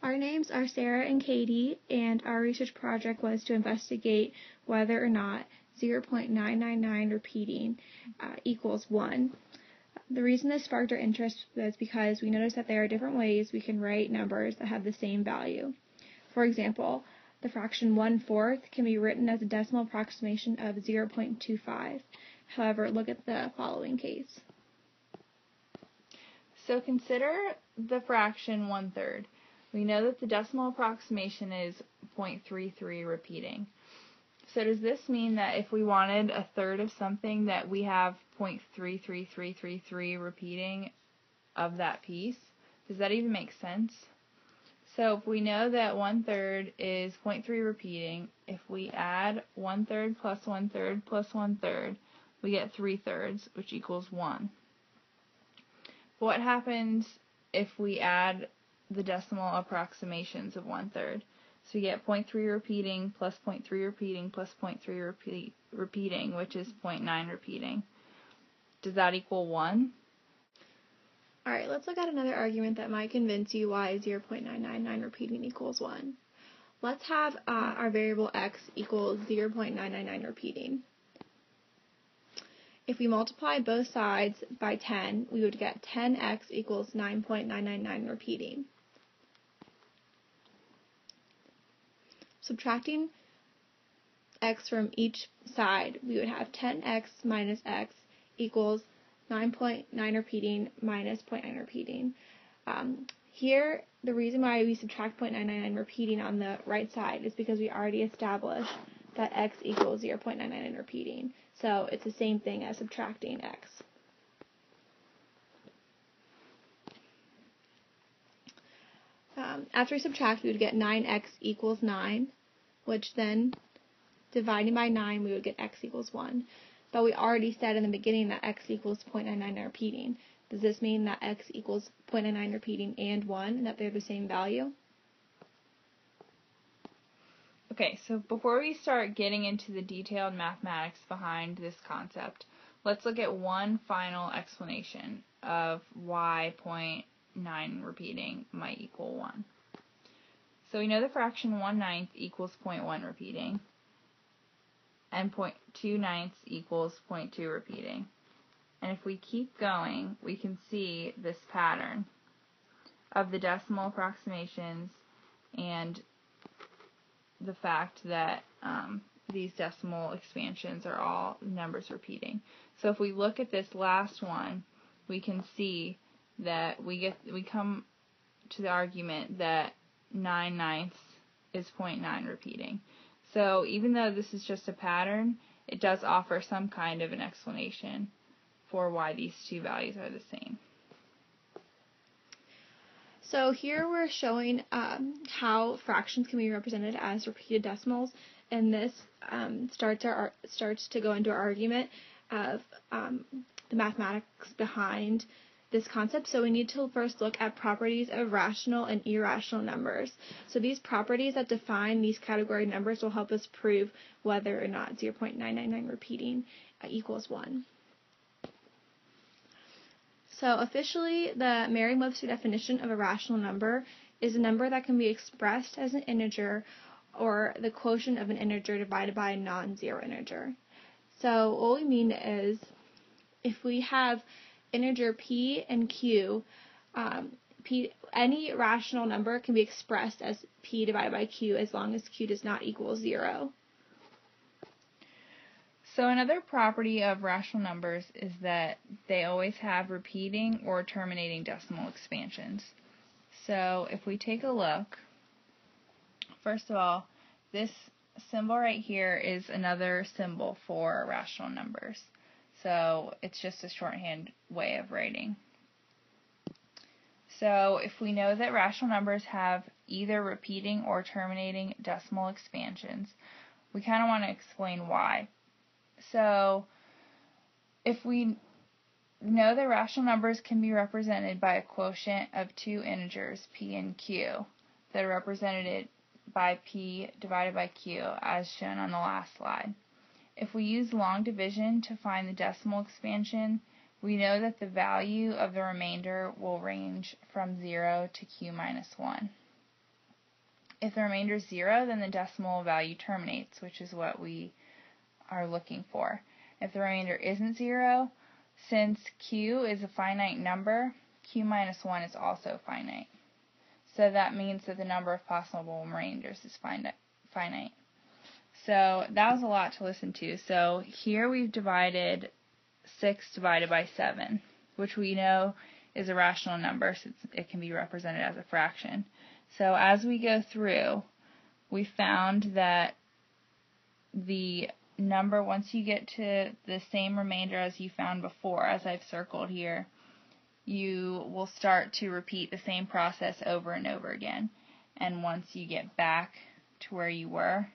Our names are Sarah and Katie, and our research project was to investigate whether or not 0.999 repeating equals 1. The reason this sparked our interest was because we noticed that there are different ways we can write numbers that have the same value. For example, the fraction 1/4 can be written as a decimal approximation of 0.25. However, look at the following case. So consider the fraction 1/3. We know that the decimal approximation is 0.33 repeating. So does this mean that if we wanted a third of something that we have 0.33333 repeating of that piece? Does that even make sense? So if we know that 1/3 is 0.3 repeating, if we add 1/3 plus 1/3 plus 1/3, we get 3/3, which equals 1. What happens if we add the decimal approximations of 1/3? So you get 0.3 repeating plus 0.3 repeating plus 0.3 repeating, which is 0.9 repeating. Does that equal 1? Alright, let's look at another argument that might convince you why 0.999 repeating equals 1. Let's have our variable x equals 0.999 repeating. If we multiply both sides by 10, we would get 10x equals 9.999 repeating. Subtracting x from each side, we would have 10x minus x equals 9.9 repeating minus 0.9 repeating. Here, the reason why we subtract 0.999 repeating on the right side is because we already established that x equals 0.999 repeating. So it's the same thing as subtracting x. After we subtract, we would get 9x equals 9, which then, dividing by 9, we would get x equals 1. But we already said in the beginning that x equals 0.99 repeating. Does this mean that x equals 0.99 repeating and 1, and that they're the same value? Okay, so before we start getting into the detailed mathematics behind this concept, let's look at one final explanation of why 0.9 repeating might equal 1. So we know the fraction 1/9 equals 0.1 repeating, and 2/9 equals 0.2 repeating. And if we keep going, we can see this pattern of the decimal approximations and the fact that these decimal expansions are all numbers repeating. So if we look at this last one, we can see that we come to the argument that 9/9 is 0.9 repeating. So even though this is just a pattern, it does offer some kind of an explanation for why these two values are the same. So here we're showing how fractions can be represented as repeated decimals, and this starts to go into our argument of the mathematics behind this concept. So we need to first look at properties of rational and irrational numbers. So these properties that define these category numbers will help us prove whether or not 0.999 repeating equals 1. So officially, the Merriam-Webster definition of a rational number is a number that can be expressed as an integer or the quotient of an integer divided by a non-zero integer. So what we mean is if we have integer p and q, any rational number can be expressed as p divided by q as long as q does not equal 0. So another property of rational numbers is that they always have repeating or terminating decimal expansions. So if we take a look, first of all, this symbol right here is another symbol for rational numbers. So it's just a shorthand way of writing. So if we know that rational numbers have either repeating or terminating decimal expansions, we kind of want to explain why. So if we know that rational numbers can be represented by a quotient of two integers, p and q, that are represented by p divided by q, as shown on the last slide. If we use long division to find the decimal expansion, we know that the value of the remainder will range from 0 to q minus 1. If the remainder is 0, then the decimal value terminates, which is what we are looking for. If the remainder isn't 0, since q is a finite number, q minus 1 is also finite. So that means that the number of possible remainders is finite. So that was a lot to listen to. So here we've divided 6 divided by 7, which we know is a rational number since it can be represented as a fraction. So as we go through, we found that the number, once you get to the same remainder as you found before, as I've circled here, you will start to repeat the same process over and over again. And once you get back to where you were,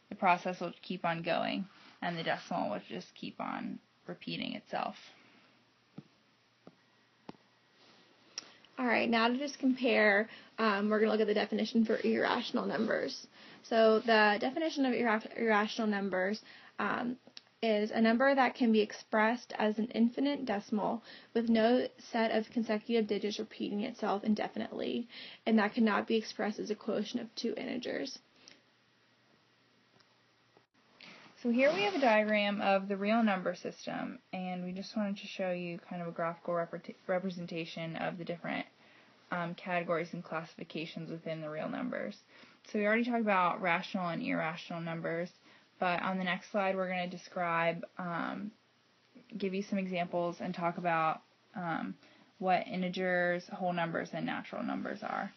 the process will keep on going, and the decimal will just keep on repeating itself. Alright, now to just compare, we're going to look at the definition for irrational numbers. So the definition of irrational numbers is a number that can be expressed as an infinite decimal with no set of consecutive digits repeating itself indefinitely, and that cannot be expressed as a quotient of two integers. So here we have a diagram of the real number system, and we just wanted to show you kind of a graphical representation of the different categories and classifications within the real numbers. So we already talked about rational and irrational numbers, but on the next slide we're going to describe, give you some examples and talk about what integers, whole numbers, and natural numbers are.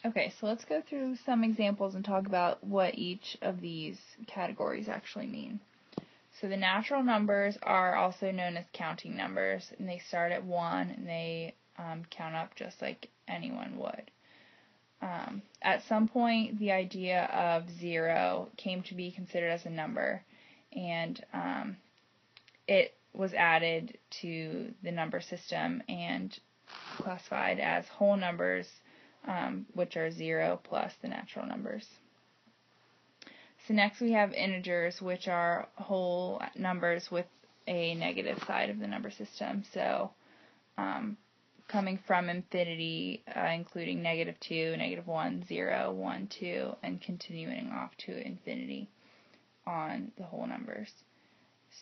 Okay, so let's go through some examples and talk about what each of these categories actually mean. So the natural numbers are also known as counting numbers, and they start at 1 and they count up just like anyone would. At some point, the idea of 0 came to be considered as a number, and it was added to the number system and classified as whole numbers, which are 0 plus the natural numbers. So next we have integers, which are whole numbers with a negative side of the number system. So coming from infinity, including -2, -1, 0, 1, 2, and continuing off to infinity on the whole numbers.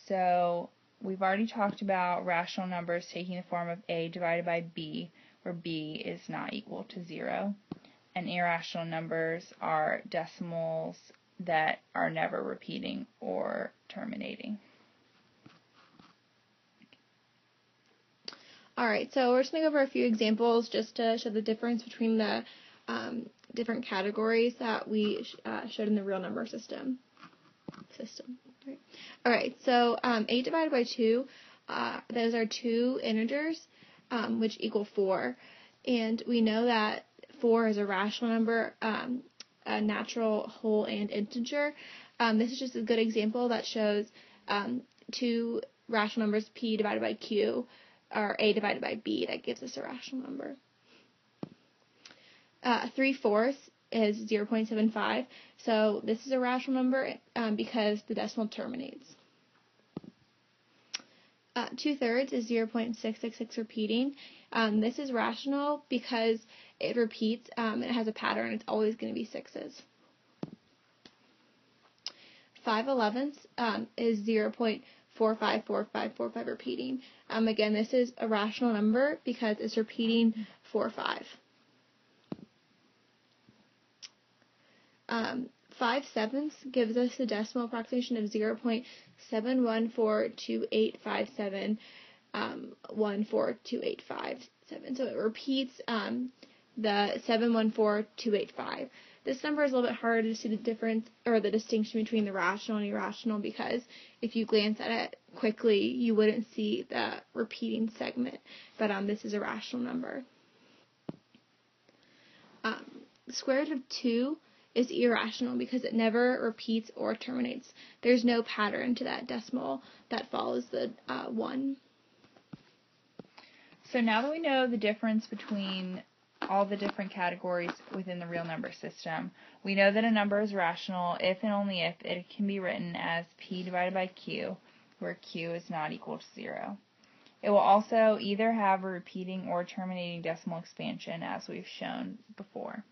So we've already talked about rational numbers taking the form of a divided by b, where b is not equal to 0. And irrational numbers are decimals that are never repeating or terminating. Alright, so we're just going to go over a few examples just to show the difference between the different categories that we showed in the real number system. Alright, so 8 divided by 2, those are two integers, which equal 4. And we know that 4 is a rational number, a natural, whole, and integer. This is just a good example that shows two rational numbers, p divided by q, or a divided by b, that gives us a rational number. 3/4 is 0.75, so this is a rational number because the decimal terminates. 2/3 is 0.666 repeating. This is rational because it repeats, it has a pattern, it's always going to be 6s. 5/11 is 0.454545 repeating. Again, this is a rational number because it's repeating 4/5. 5/7 gives us a decimal approximation of 0.7142857 14285. So it repeats the 714285. This number is a little bit harder to see the difference or the distinction between the rational and irrational because if you glance at it quickly, you wouldn't see the repeating segment. But this is a rational number. The square root of 2 is irrational because it never repeats or terminates. There's no pattern to that decimal that follows the 1. So now that we know the difference between all the different categories within the real number system, we know that a number is rational if and only if it can be written as p divided by q, where q is not equal to 0. It will also either have a repeating or terminating decimal expansion, as we've shown before.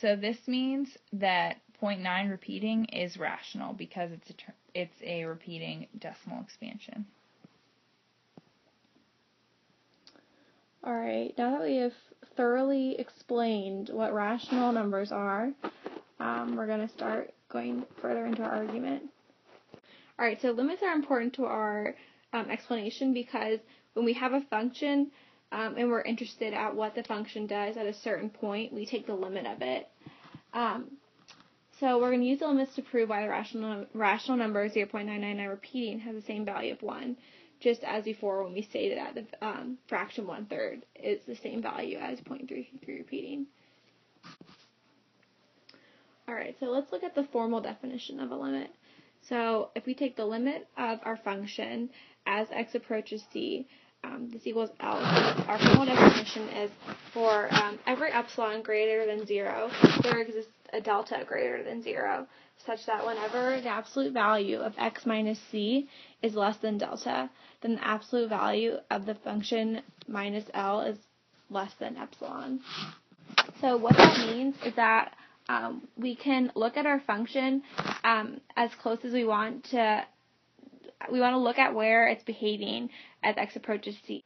So this means that 0.9 repeating is rational because it's a repeating decimal expansion. Alright, now that we have thoroughly explained what rational numbers are, we're going to start going further into our argument. Alright, so limits are important to our explanation because when we have a function and we're interested at what the function does at a certain point, we take the limit of it. So we're going to use the limits to prove why the rational number 0.999 repeating has the same value of 1, just as before when we stated that the fraction 1/3 is the same value as 0.33 repeating. Alright, so let's look at the formal definition of a limit. So if we take the limit of our function as x approaches c, this equals L. Our formal definition is for every epsilon greater than 0, there exists a delta greater than 0, such that whenever the absolute value of x minus c is less than delta, then the absolute value of the function minus L is less than epsilon. So what that means is that we can look at our function as close as we want to look at where it's behaving as x approaches c.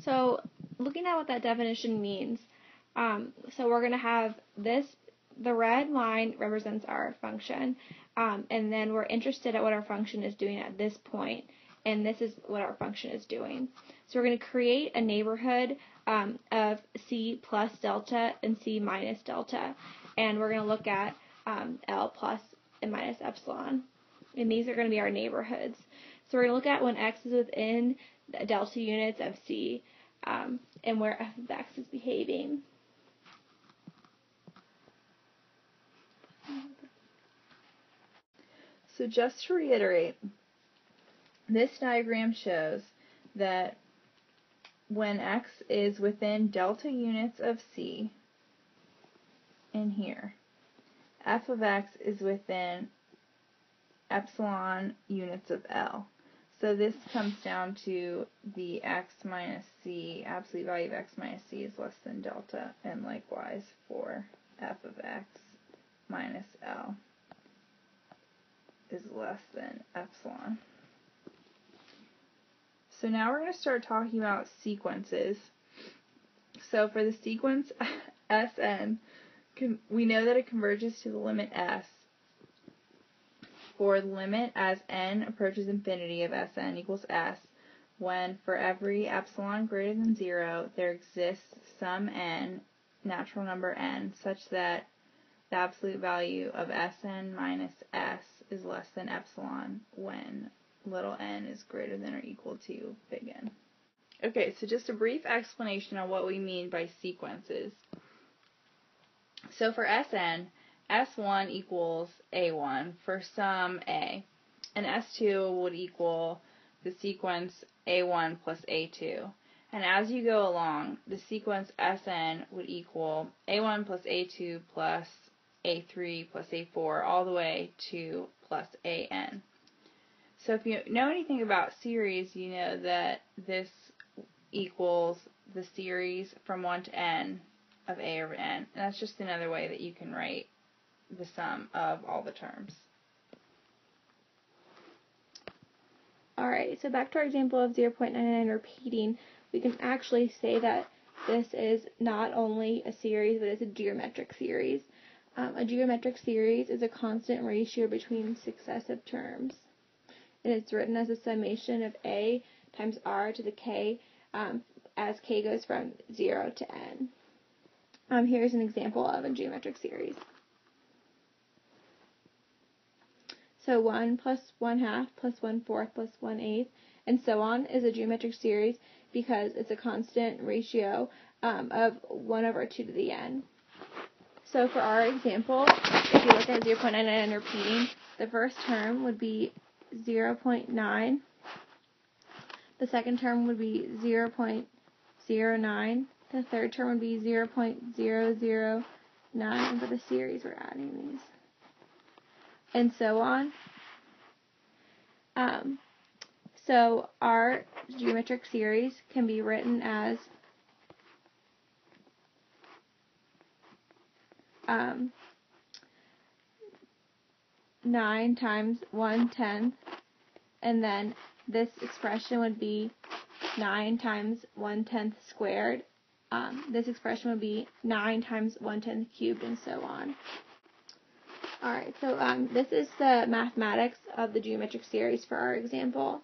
So looking at what that definition means, so we're going to have this, the red line represents our function, and then we're interested at what our function is doing at this point, and this is what our function is doing. So we're going to create a neighborhood of c plus delta and c minus delta, and we're going to look at L plus and minus epsilon, and these are going to be our neighborhoods. So we're going to look at when x is within the delta units of c, and where f of x is behaving. So just to reiterate, this diagram shows that when x is within delta units of c, in here, f of x is within epsilon units of L. So this comes down to the x minus c, absolute value of x minus c is less than delta, and likewise for f of x minus L is less than epsilon. So now we're going to start talking about sequences. So for the sequence Sn, we know that it converges to the limit S for the limit as n approaches infinity of Sn equals S, when for every epsilon greater than 0 there exists some n, natural number n, such that the absolute value of Sn minus S is less than epsilon when little n is greater than or equal to big N. Okay, so just a brief explanation on what we mean by sequences. So for Sn, S1 equals A1 for some A, and S2 would equal the sequence A1 plus A2. And as you go along, the sequence Sn would equal A1 plus A2 plus A3 plus A4 all the way to plus AN. So if you know anything about series, you know that this equals the series from 1 to n of A over n. And that's just another way that you can write the sum of all the terms. Alright, so back to our example of 0.99 repeating, we can actually say that this is not only a series, but it's a geometric series. A geometric series is a constant ratio between successive terms. And it's written as a summation of a times r to the k as k goes from 0 to n. Here's an example of a geometric series. So 1 plus 1/2 plus 1/4 plus 1/8 and so on is a geometric series because it's a constant ratio of 1 over 2 to the n. So for our example, if you look at 0.99 repeating, the first term would be 0.9. The second term would be 0.09. The third term would be 0.009 for the series we're adding these. And so on. So our geometric series can be written as 9 times 1/10, and then this expression would be 9 times 1/10 squared. This expression would be 9 times 1/10 cubed, and so on. Alright, so this is the mathematics of the geometric series for our example.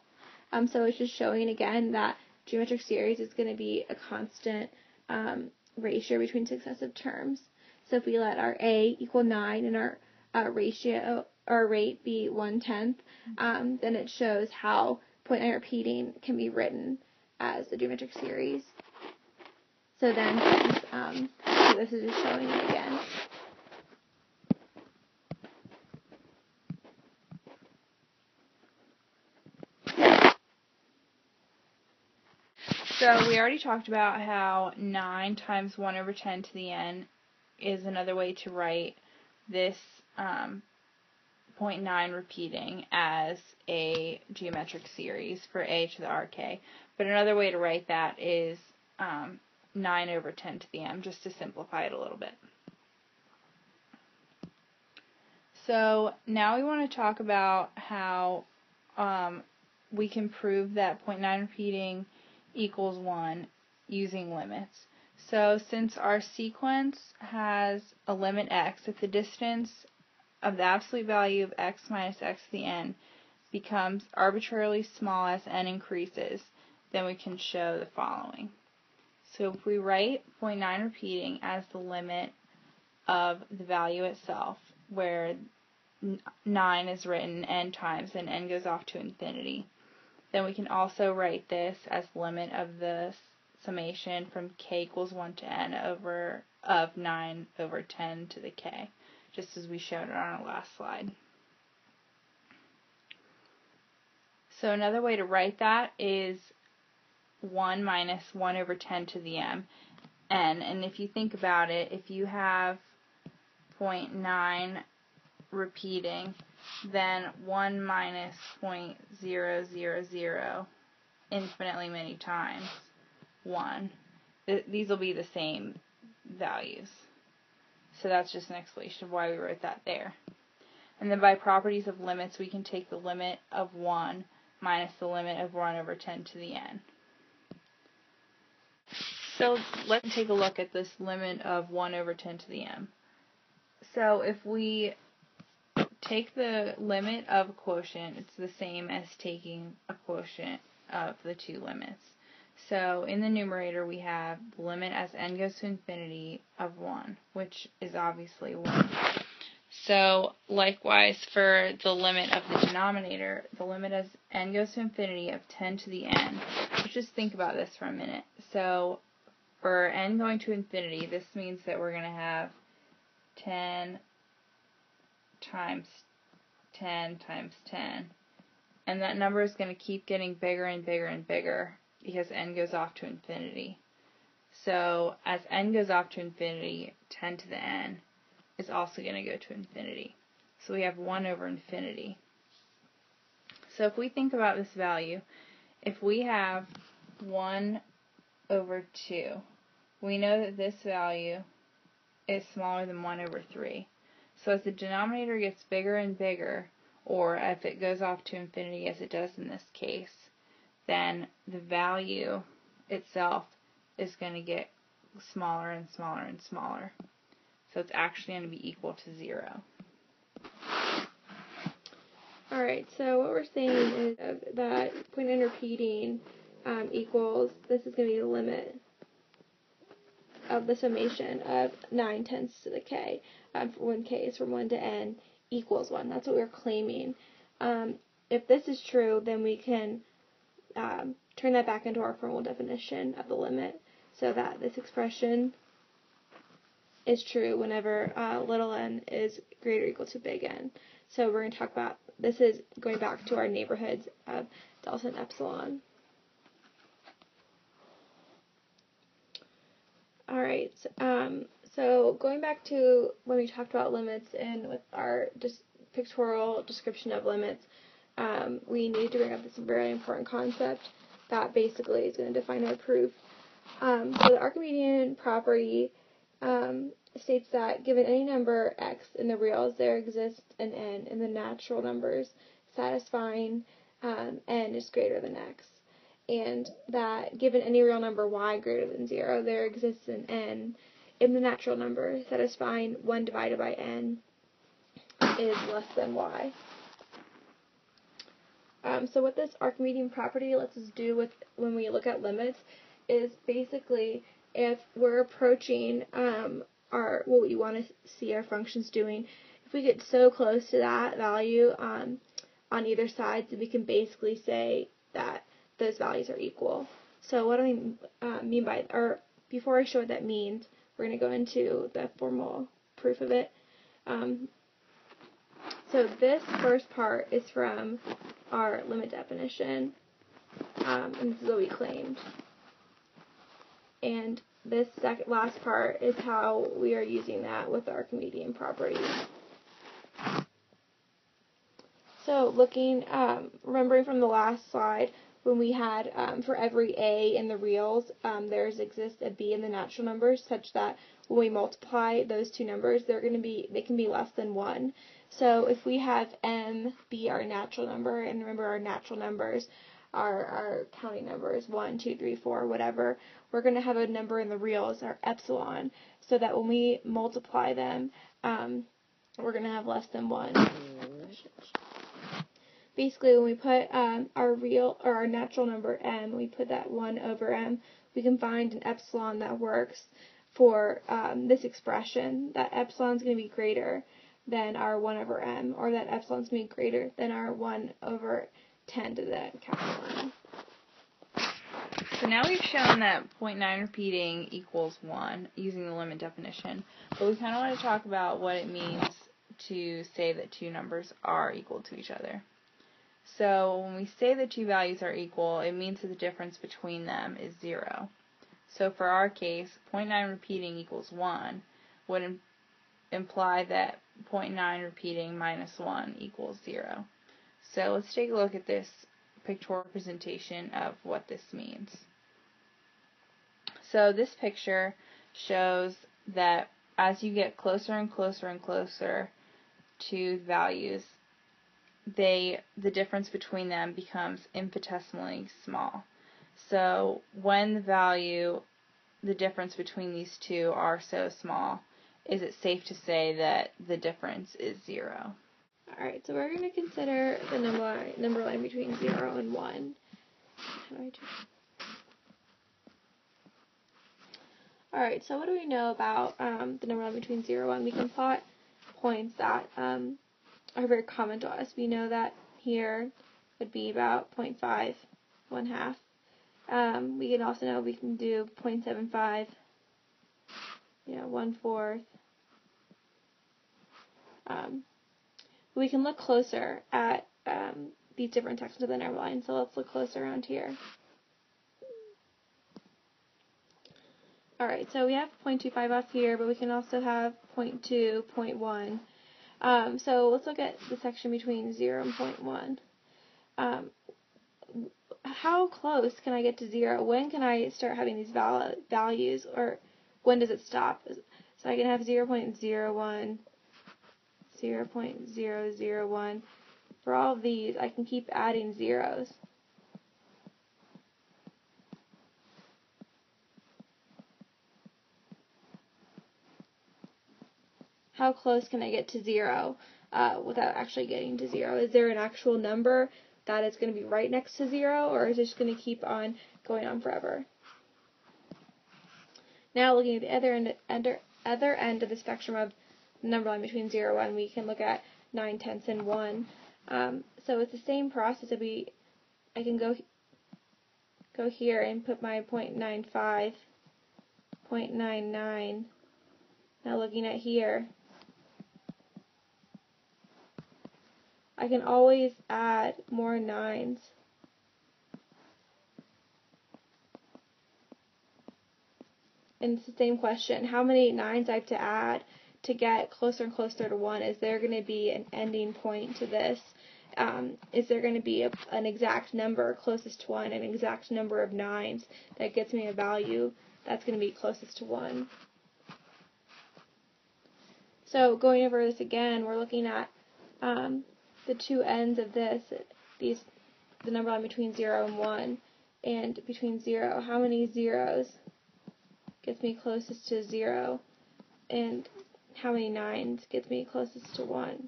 So it's just showing again that geometric series is going to be a constant ratio between successive terms. So if we let our a equal 9 and our rate be 1/10, then it shows how point 9 repeating can be written as a geometric series. So then, so this is just showing it again. So we already talked about how 9 times 1 over 10 to the n is another way to write this 0.9 repeating as a geometric series for a to the rk. But another way to write that is 9 over 10 to the m, just to simplify it a little bit. So now we want to talk about how we can prove that 0.9 repeating equals 1 using limits. So since our sequence has a limit x, if the distance of the absolute value of x minus x to the n becomes arbitrarily small as n increases, then we can show the following. So if we write 0.9 repeating as the limit of the value itself, where 9 is written n times and n goes off to infinity, then we can also write this as the limit of the summation from k equals 1 to n of 9 over 10 to the k, just as we showed it on our last slide. So another way to write that is 1 minus 1 over 10 to the n. And if you think about it, if you have 0.9 repeating, then 1 minus 0.000 infinitely many times 1. These will be the same values. So that's just an explanation of why we wrote that there. And then by properties of limits, we can take the limit of 1 minus the limit of 1 over 10 to the n. So let's take a look at this limit of 1 over 10 to the m. So if we take the limit of a quotient, it's the same as taking a quotient of the two limits. So in the numerator we have the limit as n goes to infinity of 1, which is obviously 1. So likewise for the limit of the denominator, the limit as n goes to infinity of 10 to the n. Let's just think about this for a minute. So for n going to infinity, this means that we're going to have 10 times 10 times 10. And that number is going to keep getting bigger and bigger and bigger because n goes off to infinity. So as n goes off to infinity, 10 to the n is also going to go to infinity. So we have 1 over infinity. So if we think about this value, if we have 1 over 2, we know that this value is smaller than 1 over 3. So as the denominator gets bigger and bigger, or if it goes off to infinity as it does in this case, then the value itself is going to get smaller and smaller and smaller. So it's actually going to be equal to 0. Alright, so what we're saying is that 0.9 repeating equals, this is going to be the limit of the summation of 9/10 to the k, when k is from 1 to n, equals 1. That's what we're claiming. If this is true, then we can turn that back into our formal definition of the limit, so that this expression is true whenever little n is greater or equal to big N. So we're going to talk about, this is going back to our neighborhoods of delta and epsilon. Alright, so going back to when we talked about limits and with our pictorial description of limits, we need to bring up this very important concept that basically is going to define our proof. So the Archimedean property states that given any number x in the reals, there exists an n in the natural numbers satisfying n is greater than x. And that given any real number y greater than 0, there exists an n in the natural number satisfying 1 divided by n is less than y. So what this Archimedean property lets us do with when we look at limits is basically if we're approaching what we want to see our functions doing, if we get so close to that value on either side, then we can basically say that those values are equal. So what do I mean by, or before I show what that means, we're going to go into the formal proof of it. So this first part is from our limit definition, and this is what we claimed. And this last part is how we are using that with the Archimedean property. So remembering from the last slide, when we had for every a in the reals, there exists a b in the natural numbers, such that when we multiply those two numbers, they can be less than 1. So if we have m be our natural number, and remember our natural numbers are our counting numbers, 1, 2, 3, 4, whatever, we're going to have a number in the reals, our epsilon, so that when we multiply them, we're going to have less than 1. Basically, when we put our natural number m, we put that 1 over m, we can find an epsilon that works for this expression. That epsilon is going to be greater than our 1 over m, or that epsilon is going to be greater than our 1 over 10 to the capital N. So now we've shown that 0.9 repeating equals 1 using the limit definition, but we kind of want to talk about what it means to say that two numbers are equal to each other. So when we say that two values are equal, it means that the difference between them is 0. So for our case, 0.9 repeating equals 1 would imply that 0.9 repeating minus 1 equals 0. So let's take a look at this pictorial representation of what this means. So this picture shows that as you get closer and closer and closer to values, the difference between them becomes infinitesimally small. So when the difference between these two are so small, is it safe to say that the difference is 0? Alright, so we're going to consider the number line between 0 and 1. How do I do? Alright, so what do we know about the number line between 0 and 1? We can plot points that are very common to us. We know that here would be about 0.5, 1/2. We can also know we can do 0.75, 1/4. We can look closer at these different sections of the number line. So let's look closer around here. Alright, so we have 0.25 off here, but we can also have 0.2, 0.1. So let's look at the section between 0 and 0.1. How close can I get to 0? When can I start having these values, or when does it stop? So I can have 0.01, 0.001. For all of these, I can keep adding zeros. How close can I get to 0 without actually getting to 0? Is there an actual number that is going to be right next to 0, or is it just going to keep on going on forever? Now looking at the other end of the spectrum of the number line between 0 and 1, we can look at 9/10 and 1. So it's the same process. I can go here and put my 0.95, 0.99. Now looking at here, I can always add more 9s. And it's the same question. How many 9s I have to add to get closer and closer to 1? Is there going to be an ending point to this? Is there going to be an exact number closest to 1, an exact number of 9s that gets me a value that's going to be closest to 1? So going over this again, we're looking at the two ends of this, the number line between 0 and 1, and between 0, how many zeros gets me closest to 0, and how many 9s gets me closest to 1.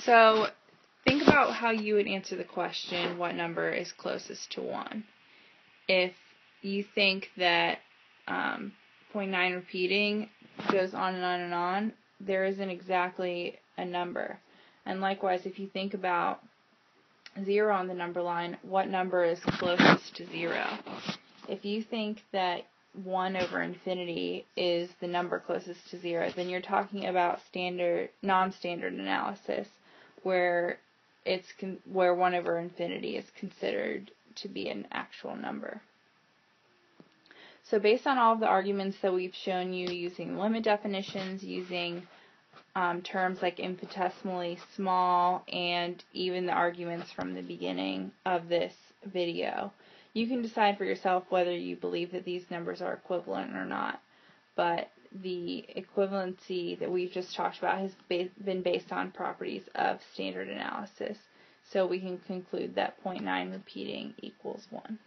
So think about how you would answer the question, what number is closest to 1? If you think that 0.9 repeating goes on and on and on, there isn't exactly a number. And likewise, if you think about 0 on the number line, what number is closest to 0? If you think that 1 over infinity is the number closest to 0, then you're talking about non-standard analysis, where 1 over infinity is considered to be an actual number. So based on all of the arguments that we've shown you using limit definitions, using terms like infinitesimally small, and even the arguments from the beginning of this video, you can decide for yourself whether you believe that these numbers are equivalent or not. But the equivalency that we've just talked about has been based on properties of standard analysis. So we can conclude that 0.9 repeating equals 1.